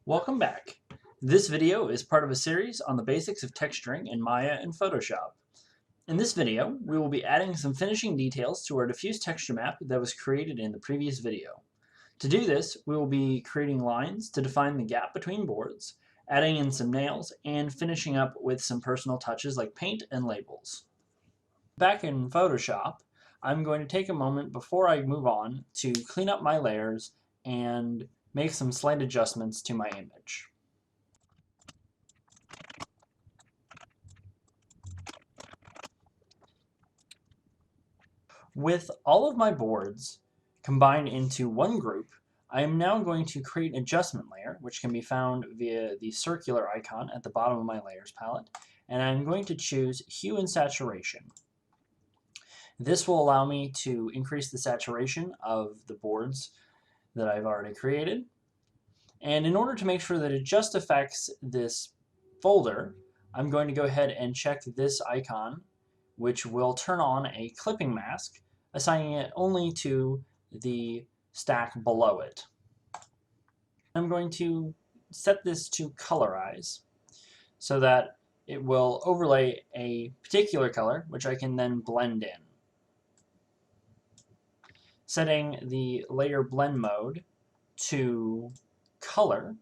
Welcome back. This video is part of a series on the basics of texturing in Maya and Photoshop. In this video, we will be adding some finishing details to our diffuse texture map that was created in the previous video. To do this, we will be creating lines to define the gap between boards, adding in some nails, and finishing up with some personal touches like paint and labels. Back in Photoshop, I'm going to take a moment before I move on to clean up my layers and make some slight adjustments to my image. With all of my boards combined into one group, I am now going to create an adjustment layer, which can be found via the circular icon at the bottom of my layers palette, and I'm going to choose Hue and Saturation. This will allow me to increase the saturation of the boards that I've already created. And in order to make sure that it just affects this folder, I'm going to go ahead and check this icon, which will turn on a clipping mask, assigning it only to the stack below it. I'm going to set this to colorize so that it will overlay a particular color, which I can then blend in. Setting the layer blend mode to color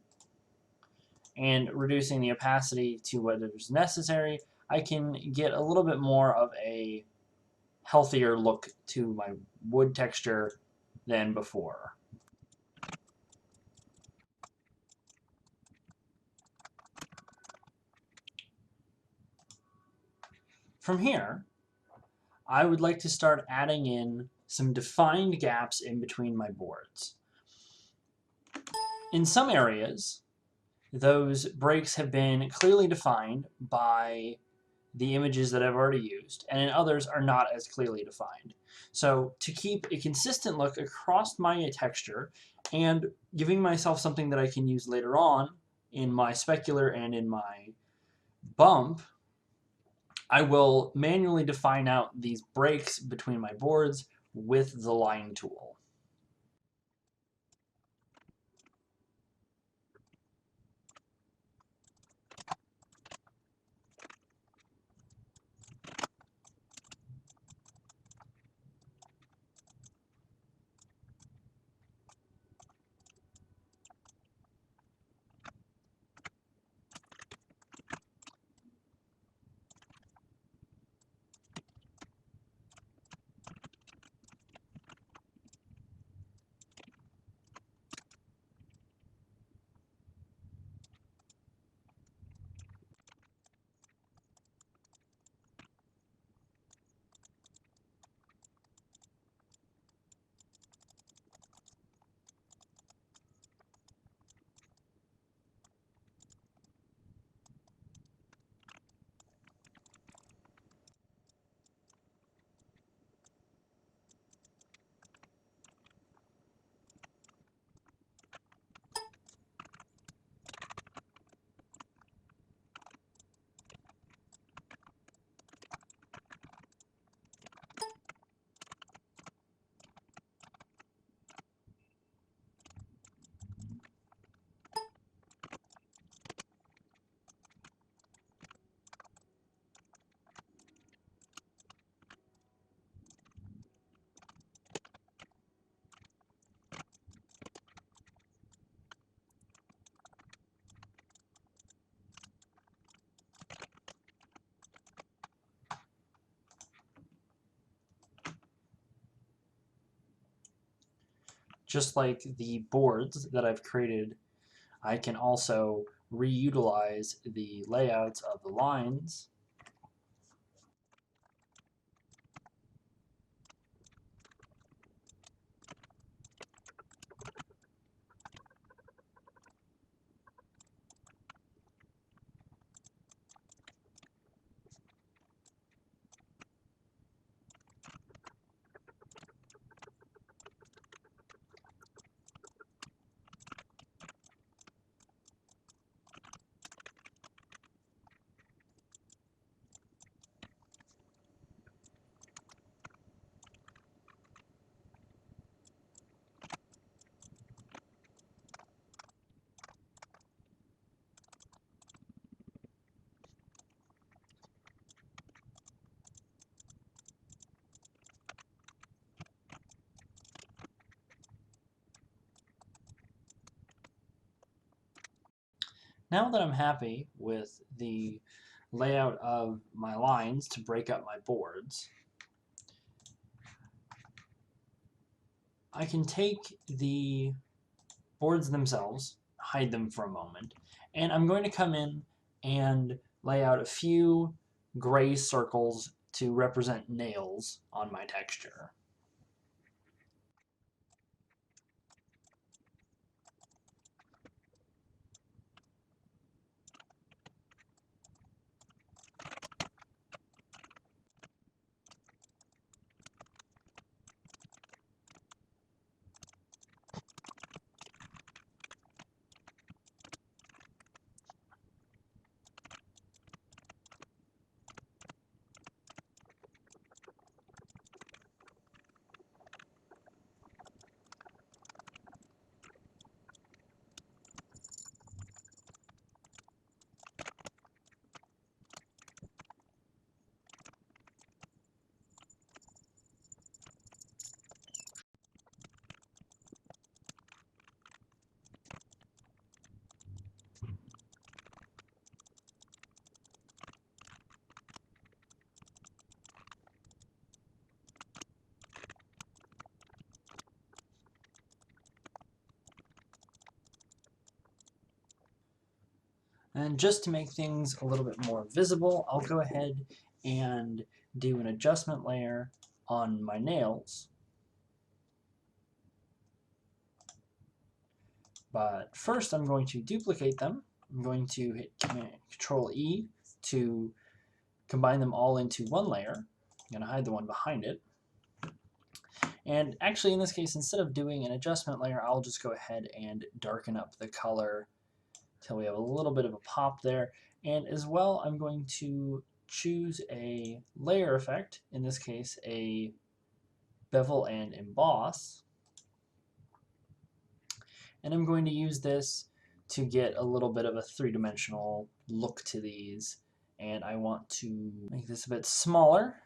and reducing the opacity to what is necessary, I can get a little bit more of a healthier look to my wood texture than before. From here, I would like to start adding in some defined gaps in between my boards. In some areas, those breaks have been clearly defined by the images that I've already used, and in others are not as clearly defined. So to keep a consistent look across my texture and giving myself something that I can use later on in my specular and in my bump, I will manually define out these breaks between my boards with the line tool. Just like the boards that I've created, I can also reutilize the layouts of the lines Now that I'm happy with the layout of my lines to break up my boards, I can take the boards themselves, hide them for a moment, and I'm going to come in and lay out a few gray circles to represent nails on my texture. And just to make things a little bit more visible, I'll go ahead and do an adjustment layer on my nails. But first I'm going to duplicate them. I'm going to hit Control E to combine them all into one layer. I'm going to hide the one behind it. And actually in this case, instead of doing an adjustment layer, I'll just go ahead and darken up the color till we have a little bit of a pop there. And as well, I'm going to choose a layer effect, in this case a bevel and emboss. And I'm going to use this to get a little bit of a three-dimensional look to these. And I want to make this a bit smaller.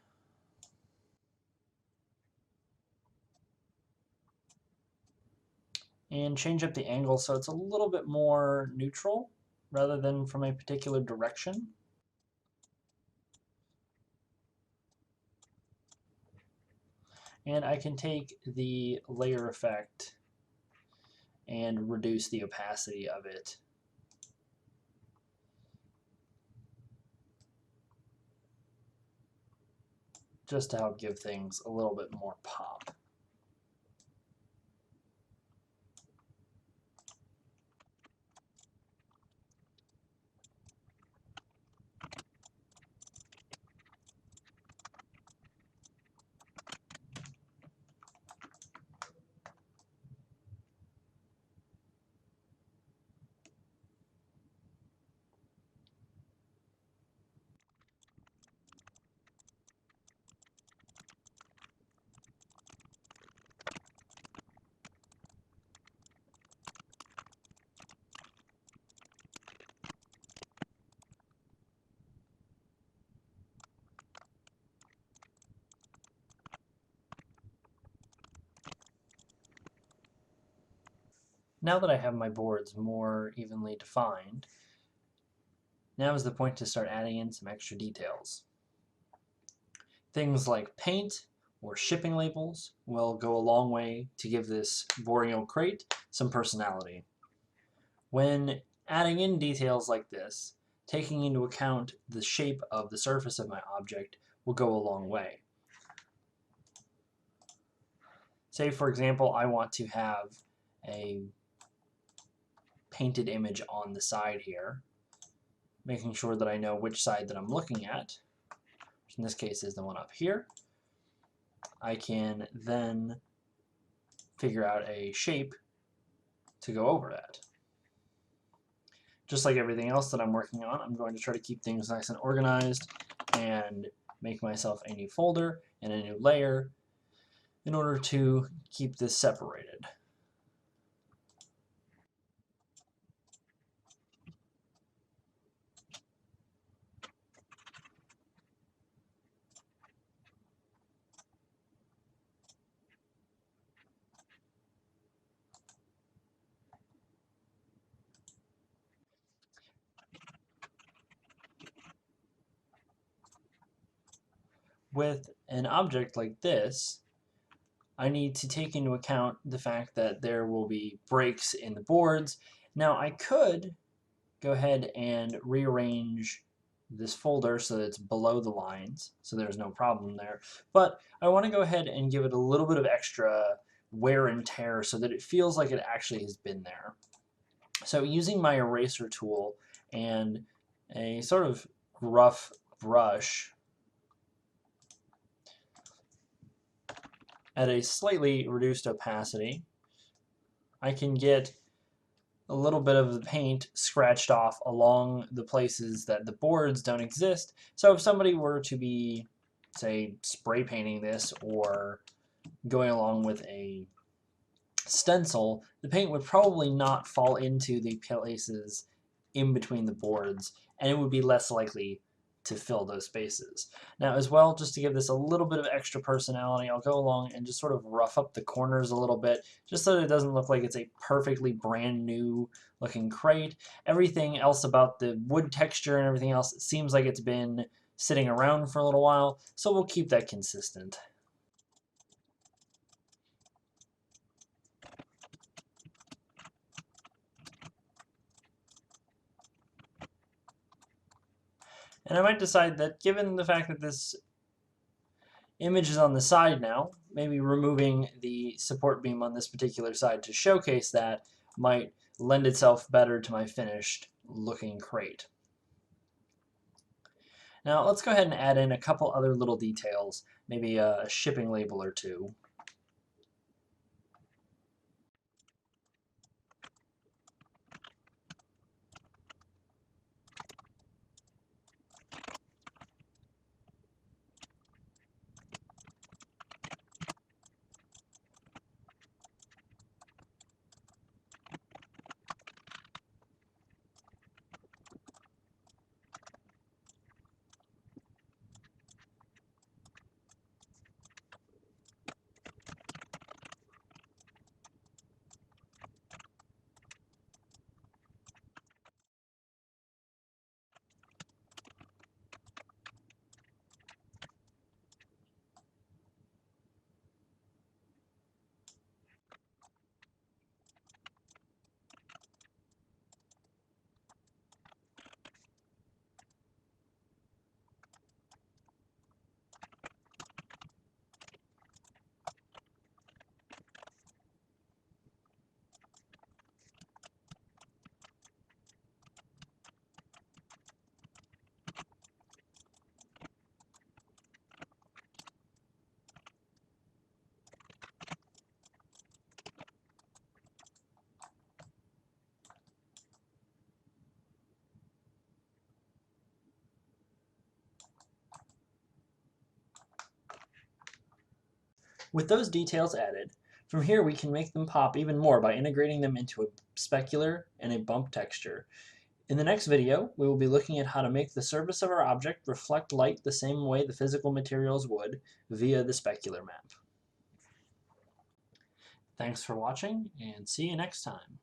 And change up the angle so it's a little bit more neutral rather than from a particular direction. And I can take the layer effect and reduce the opacity of it. Just to help give things a little bit more pop. Now that I have my boards more evenly defined, now is the point to start adding in some extra details. Things like paint or shipping labels will go a long way to give this boring old crate some personality. When adding in details like this, taking into account the shape of the surface of my object will go a long way. Say, for example, I want to have a painted image on the side here, making sure that I know which side that I'm looking at, which in this case is the one up here. I can then figure out a shape to go over that. Just like everything else that I'm working on, I'm going to try to keep things nice and organized and make myself a new folder and a new layer in order to keep this separated. with an object like this, I need to take into account the fact that there will be breaks in the boards. Now I could go ahead and rearrange this folder so that it's below the lines, so there's no problem there. But I want to go ahead and give it a little bit of extra wear and tear so that it feels like it actually has been there. So using my eraser tool and a sort of rough brush at a slightly reduced opacity, I can get a little bit of the paint scratched off along the places that the boards don't exist. So if somebody were to be, say, spray painting this or going along with a stencil, the paint would probably not fall into the places in between the boards, and it would be less likely to fill those spaces. Now as well, just to give this a little bit of extra personality, I'll go along and just sort of rough up the corners a little bit, just so that it doesn't look like it's a perfectly brand new looking crate. Everything else about the wood texture and everything else, it seems like it's been sitting around for a little while, so we'll keep that consistent. And I might decide that given the fact that this image is on the side now, maybe removing the support beam on this particular side to showcase that might lend itself better to my finished looking crate. Now let's go ahead and add in a couple other little details, maybe a shipping label or two. With those details added, from here we can make them pop even more by integrating them into a specular and a bump texture. In the next video, we will be looking at how to make the surface of our object reflect light the same way the physical materials would via the specular map. Thanks for watching, and see you next time.